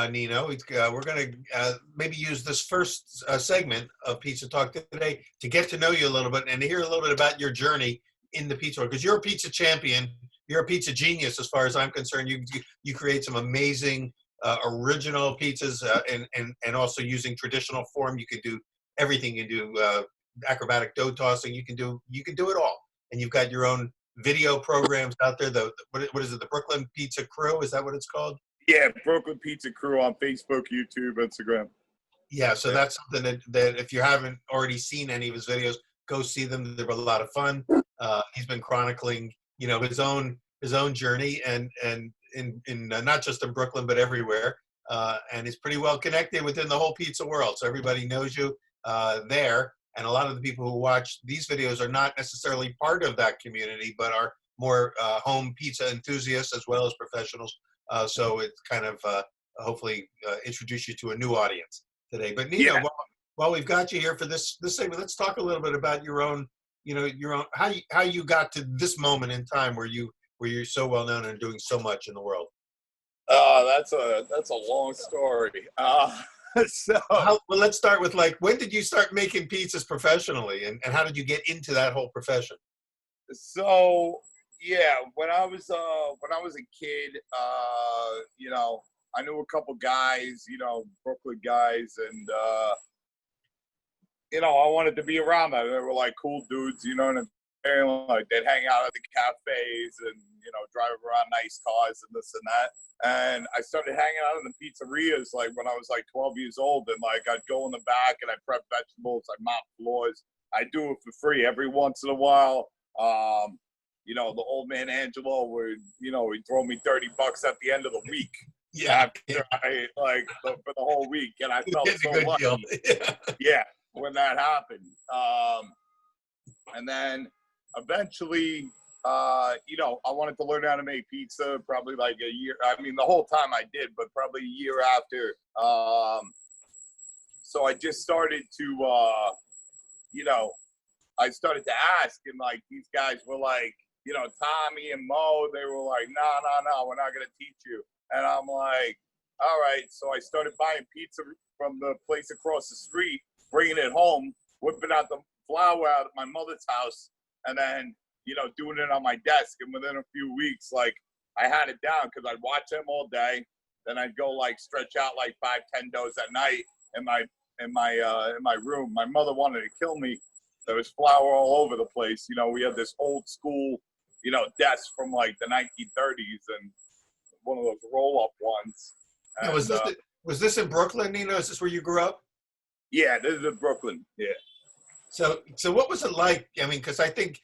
Nino. We're going to maybe use this first segment of Pizza Talk today to get to know you a little bit and to hear a little bit about your journey in the pizza world. Because you're a pizza champion, you're a pizza genius, as far as I'm concerned. You create some amazing original pizzas, and also using traditional form. You could do everything. You do acrobatic dough tossing. You can do it all. And you've got your own video programs out there. What is it? The Brooklyn Pizza Crew? Is that what it's called? Yeah, Brooklyn Pizza Crew on Facebook, YouTube, Instagram. Yeah, so that's something that if you haven't already seen any of his videos, go see them. They're a lot of fun. He's been chronicling, his own journey, and in not just in Brooklyn but everywhere. And he's pretty well connected within the whole pizza world. So everybody knows you there. And a lot of the people who watch these videos are not necessarily part of that community, but are more home pizza enthusiasts as well as professionals. So it's kind of hopefully introduce you to a new audience today. But Nino, Yeah. while we've got you here for this segment, let's talk a little bit about your own how you got to this moment in time where you're so well known and doing so much in the world. That's a long story. Well, let's start with when did you start making pizzas professionally, and how did you get into that whole profession? So yeah, when I was a kid, I knew a couple guys, Brooklyn guys, and I wanted to be around them. They were like cool dudes, and like they'd hang out at the cafes and drive around nice cars and this and that. And I started hanging out in the pizzerias like when I was like 12 years old, and like I'd go in the back and I'd prep vegetables, I'd mop floors. I do it for free every once in a while. The old man Angelo would, he'd throw me $30 at the end of the week. Yeah, After for the whole week, and I felt it's so a good lucky. deal. Yeah, when that happened. And then eventually, I wanted to learn how to make pizza probably like a year. I mean, the whole time I did, but probably a year after. So I just started to, I started to ask, and like these guys were like, Tommy and Mo, they were like, no, we're not going to teach you. And I'm like, all right. So I started buying pizza from the place across the street, bringing it home, whipping out the flour out of my mother's house, and then, doing it on my desk. And within a few weeks, like I had it down because I'd watch them all day. Then I'd go like stretch out like 5-10 doughs at night in my room. My mother wanted to kill me. There was flour all over the place. We had this old school, desk from like the 1930s and one of those roll-up ones. And, was this in Brooklyn, Nino? Is this where you grew up? Yeah, this is in Brooklyn. Yeah. So what was it like? I mean, because I think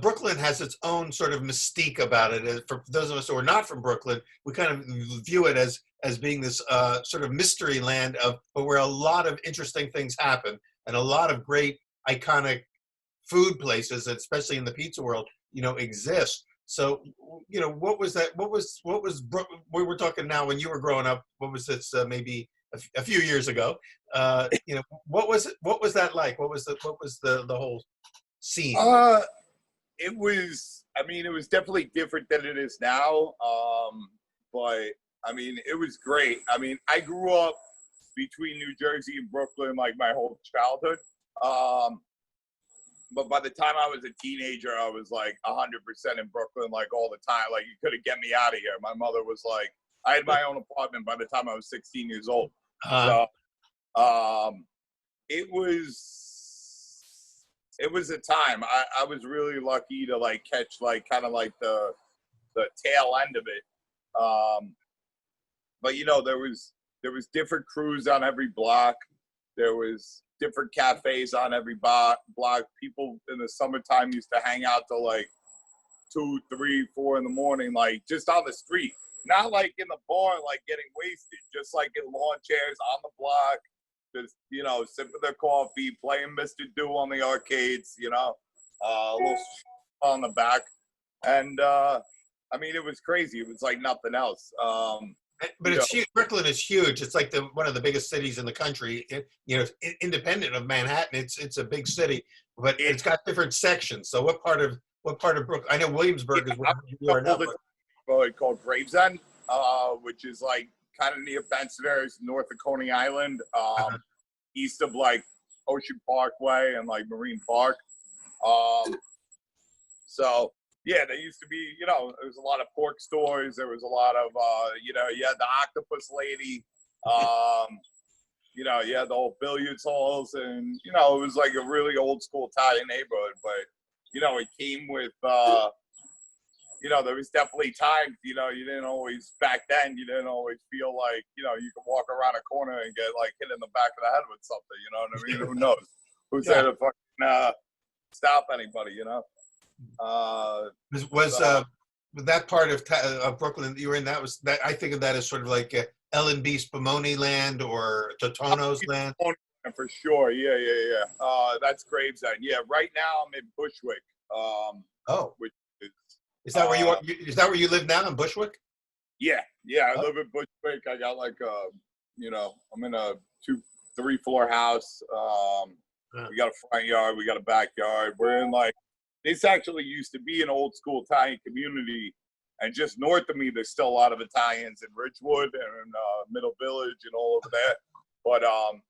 Brooklyn has its own sort of mystique about it. For those of us who are not from Brooklyn, we kind of view it as being this sort of mystery land but where a lot of interesting things happen and a lot of great iconic food places, especially in the pizza world, exist. So, what was that? What was we were talking now when you were growing up? What was this? Maybe a few years ago. What was it? What was that like? What was the whole scene? It was. I mean, it was definitely different than it is now. But I mean, it was great. I mean, I grew up between New Jersey and Brooklyn like my whole childhood. But by the time I was a teenager, I was like 100% in Brooklyn, like all the time. Like you couldn't get me out of here. My mother was like, I had my own apartment by the time I was 16 years old. So it was a time. I was really lucky to like catch like kind of like the tail end of it. But there was different crews on every block. There was different cafes on every block. People in the summertime used to hang out till like 2, 3, 4 in the morning, like just on the street. Not like in the bar, like getting wasted, just like in lawn chairs on the block, just, sipping their coffee, playing Mr. Do on the arcades, a little on the back. And, I mean, it was crazy. It was like nothing else. But it's huge. Brooklyn is huge. It's like one of the biggest cities in the country. Independent of Manhattan, it's a big city, but it's got different sections. So what part of Brooklyn? I know Williamsburg is where you are now. Called Gravesend, which is like kind of near Bensonhurst, north of Coney Island, east of like Ocean Parkway and like Marine Park. So yeah, there used to be, you know, there was a lot of pork stores. There was a lot of, you know, you had the octopus lady. You know, you had the old billiards halls, and you know, it was like a really old school Italian neighborhood. But you know, it came with, you know, there was definitely times, you know, you didn't always back then. You didn't always feel like, you know, you could walk around a corner and get like hit in the back of the head with something. You know what I mean? Who knows? Who's there to fucking stop anybody? You know. Was So, that part of Brooklyn that you were in? That was that I think of that as sort of like L&B Spumoni land or Totonno's land. for sure, yeah. That's Gravesend. Yeah, right now I'm in Bushwick. Oh, Which is that where you are? Is that where you live now in Bushwick? Yeah. I live in Bushwick. I got like you know, I'm in a 3-floor house. We got a front yard. We got a backyard. We're in like, this actually used to be an old school Italian community, and just north of me, there's still a lot of Italians in Ridgewood and Middle Village and all over there. But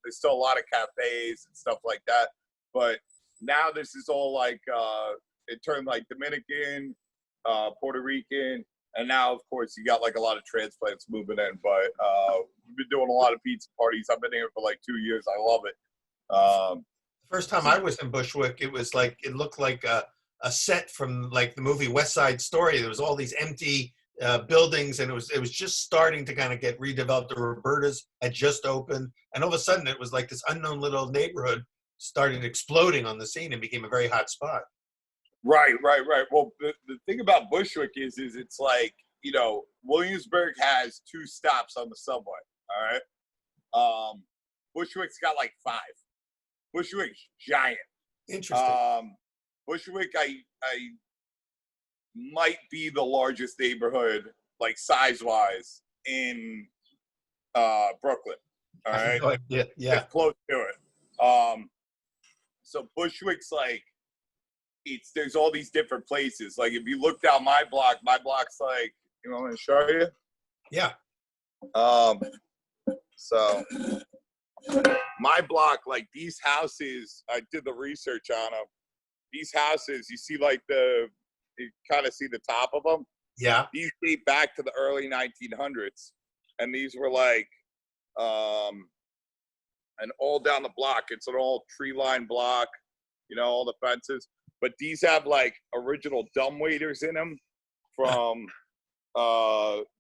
there's still a lot of cafes and stuff like that. But now this is all like, it turned like Dominican, Puerto Rican, and now of course you got like a lot of transplants moving in. But we've been doing a lot of pizza parties. I've been here for like 2 years. I love it. The first time I was in Bushwick, it was like it looked like a set from like the movie West Side Story. There was all these empty buildings, and it was just starting to kind of get redeveloped. The Roberta's had just opened, and all of a sudden it was like this unknown little neighborhood started exploding on the scene and became a very hot spot. Right. Well, the thing about Bushwick is it's like, you know, Williamsburg has 2 stops on the subway. All right. Bushwick's got like 5. Bushwick's giant. Interesting. Bushwick, I might be the largest neighborhood, like size-wise, in Brooklyn. All right, Yeah. it's close to it. So Bushwick's like, there's all these different places. Like if you look down my block's like, you know, I'm gonna show you. Yeah. So my block, like these houses, I did the research on them. These houses, you see like you kind of see the top of them. Yeah. These date back to the early 1900s. And these were like, and all down the block, it's an all tree-lined block, you know, all the fences. But these have like original dumbwaiters in them from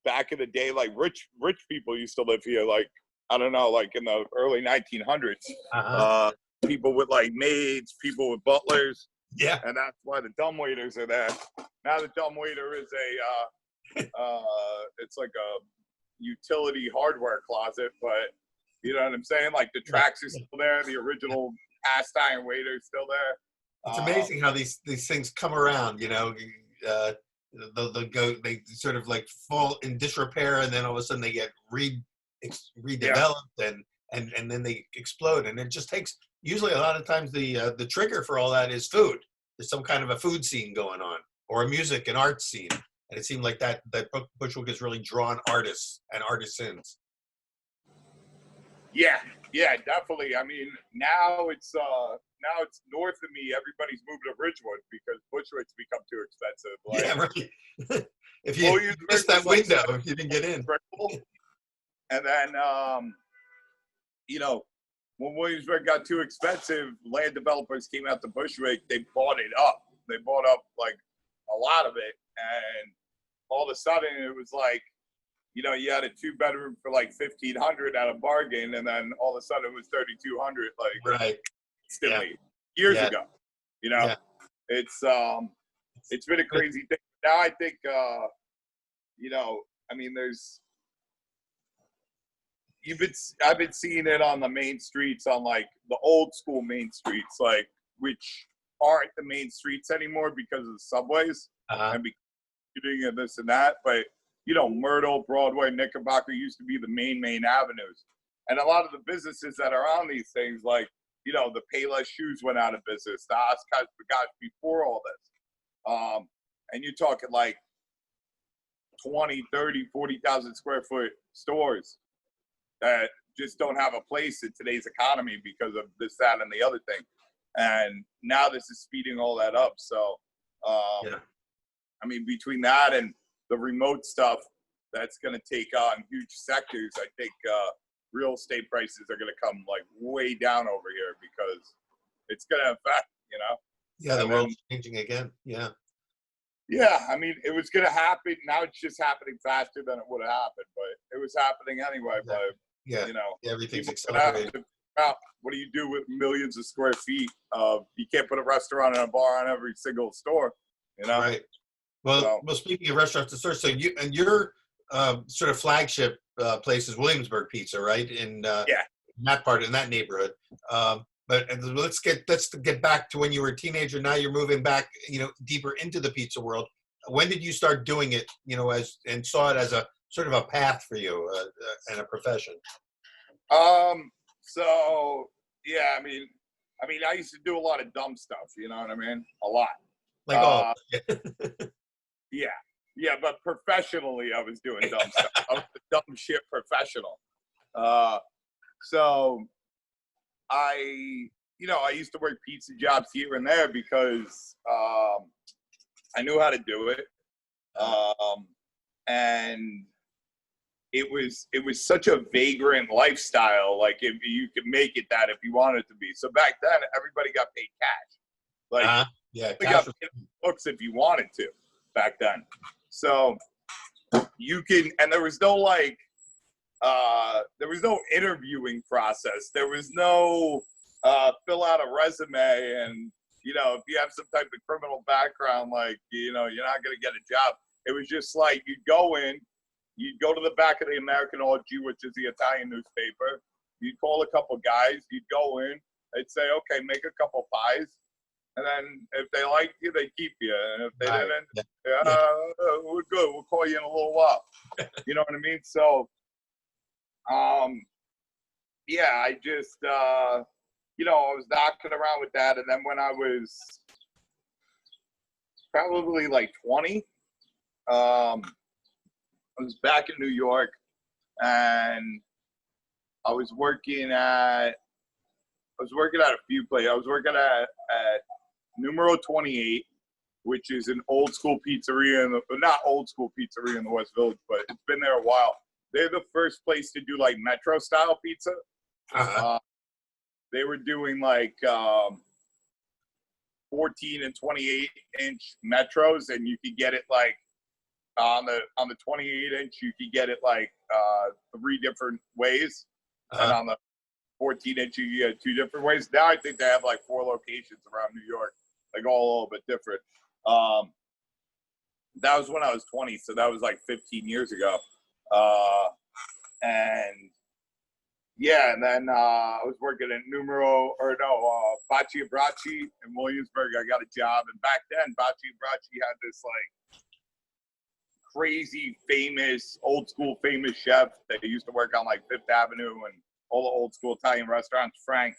back in the day. Like rich people used to live here, like, I don't know, like in the early 1900s. People with like maids, people with butlers. Yeah. And that's why the dumbwaiters are there. Now the dumbwaiter is it's like a utility hardware closet, but you know what I'm saying? Like the tracks are still there, the original cast iron waiter is still there. It's amazing how these things come around, you know. They sort of like fall in disrepair, and then all of a sudden they get redeveloped, and then they explode, and it just takes, usually a lot of times the trigger for all that is food. There's some kind of a food scene going on, or a music and art scene, and it seemed like that Bushwick has really drawn artists and artisans. Yeah, definitely. I mean, now it's north of me. Everybody's moving to Ridgewood because Bushwick's become too expensive. Like, yeah, right. If you missed that window, if you didn't get in. And then, you know, when Williamsburg got too expensive, land developers came out to Bushwick. They bought it up. They bought up like a lot of it, and all of a sudden it was like, you know, you had a 2-bedroom for like $1,500 at a bargain, and then all of a sudden it was $3,200, like right, instantly, years ago. You know, it's been a crazy thing. Now I think, you know, I mean, I've been seeing it on the main streets, on like the old school main streets, like, which aren't the main streets anymore because of the subways and because of this and that, but you know, Myrtle, Broadway, Knickerbocker used to be the main avenues. And a lot of the businesses that are on these things, like, you know, the Payless Shoes went out of business, the Oscars got before all this. And you're talking like 20, 30, 40,000 square foot stores that just don't have a place in today's economy because of this, that, and the other thing. And now this is speeding all that up. So, Yeah. I mean, between that and the remote stuff, that's going to take on huge sectors. I think real estate prices are going to come like way down over here because it's going to affect, Yeah, the And world's changing again. Yeah. Yeah, I mean, it was going to happen. Now it's just happening faster than it would have happened, but it was happening anyway. Yeah. But Yeah. Everything's people would have accelerating. to figure out, what do you do with millions of square feet? You can't put a restaurant and a bar on every single store, Right. Well, So- well, speaking of restaurants and stores, so your sort of flagship place is Williamsburg Pizza, right? In in that neighborhood. But let's get back to when you were a teenager. Now you're moving back, deeper into the pizza world. When did you start doing it? And saw it as a sort of a path for you and a profession. So yeah, I mean, I used to do a lot of dumb stuff. You know what I mean? A lot. Like all. Yeah, but professionally, I was doing dumb stuff. I was a dumb shit professional. So I used to work pizza jobs here and there because I knew how to do it, and it was such a vagrant lifestyle. Like, if you could make it that if you wanted to be. So back then, everybody got paid cash. Like, yeah, you got paid books if you wanted to back then. So you can, and there was no interviewing process. There was no fill out a resume, and if you have some type of criminal background, you're not going to get a job. It was just like, you'd go to the back of the American Orgy, which is the Italian newspaper. You'd call a couple guys. You'd go in. They'd say, okay, make a couple pies. And then if they liked you, they keep you. And if they didn't, we're good. We'll call you in a little while. You know what I mean? So, I just, I was knocking around with that. And then when I was probably like 20, I was back in New York, and I was working at a few places. I was working at Numero 28, which is an old school pizzeria not old school pizzeria in the West Village, but it's been there a while. They're the first place to do like metro style pizza. They were doing like 14 and 28 inch metros, and you could get it like on the 28 inch, you could get it like 3 different ways, and on the 14 inch, you get 2 different ways. Now I think they have like 4 locations around New York, like all a little bit different. That was when I was 20, so that was like 15 years ago. And then I was working at Baci and Bracci in Williamsburg. I got a job, and back then Baci and Bracci had this like crazy famous, old school famous chef that used to work on like Fifth Avenue and all the old school Italian restaurants, Frank.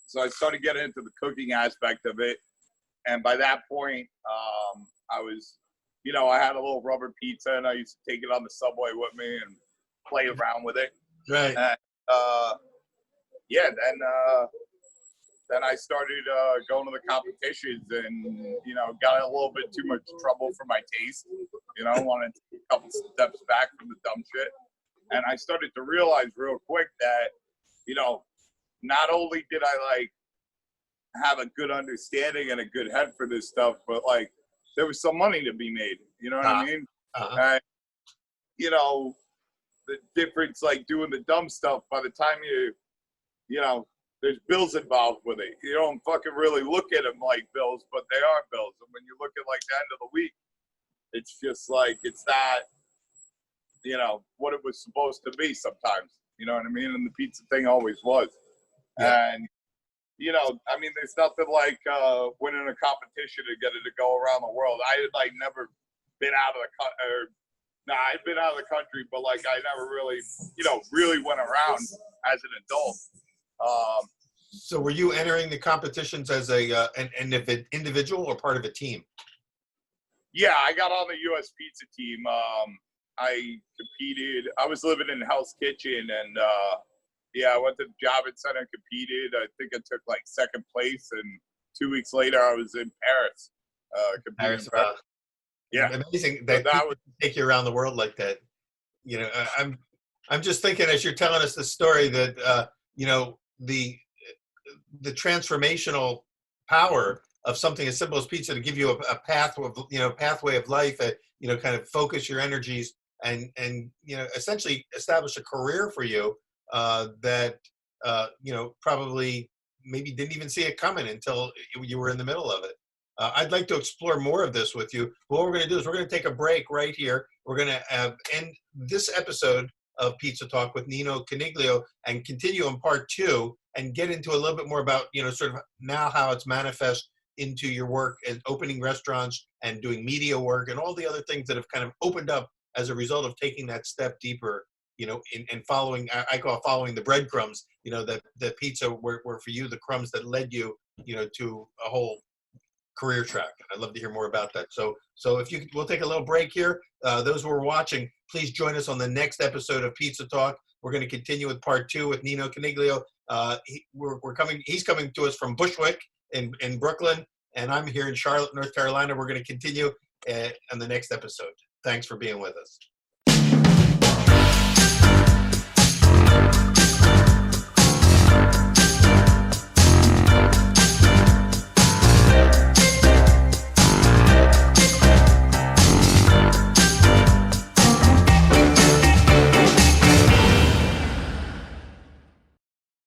So I started getting into the cooking aspect of it. And by that point, I was, I had a little rubber pizza, and I used to take it on the subway with me and play around with it. Right. And, then I started going to the competitions, and, got a little bit too much trouble for my taste. Wanted to take a couple steps back from the dumb shit. And I started to realize real quick that, not only did I like have a good understanding and a good head for this stuff, but like there was some money to be made. You know what I mean? And, the difference, like doing the dumb stuff, by the time there's bills involved with it. You don't fucking really look at them like bills, but they are bills. And when you look at like the end of the week, it's just like, it's not, what it was supposed to be sometimes. You know what I mean? And the pizza thing always was. Yeah. And, there's nothing like winning a competition to get it to go around the world. I had like never been out of the country. I'd been out of the country, but like I never really, really went around as an adult. So were you entering the competitions as an individual or part of a team? Yeah, I got on the U.S. pizza team. I competed. I was living in Hell's Kitchen, and yeah, I went to the Javits Center and competed. I think I took like second place, and 2 weeks later, I was in Paris, competing in Paris, Paris. Yeah, amazing so that that people was take you around the world like that. You know, I'm just thinking as you're telling us this story that you know the transformational power of something as simple as pizza to give you a path of pathway of life, kind of focus your energies and essentially establish a career for you that probably maybe didn't even see it coming until you were in the middle of it. I'd like to explore more of this with you. But what we're going to do is we're going to take a break right here. We're going to end this episode of Pizza Talk with Nino Coniglio and continue in part two and get into a little bit more about, sort of now how it's manifest into your work and opening restaurants and doing media work and all the other things that have kind of opened up as a result of taking that step deeper, in following, I call following the breadcrumbs, that the pizza were for you the crumbs that led you, to a whole career track. I'd love to hear more about that. So if we'll take a little break here. Those who are watching, please join us on the next episode of Pizza Talk. We're going to continue with part two with Nino Coniglio. He's coming to us from Bushwick in Brooklyn, and I'm here in Charlotte, North Carolina. We're going to continue on the next episode. Thanks for being with us.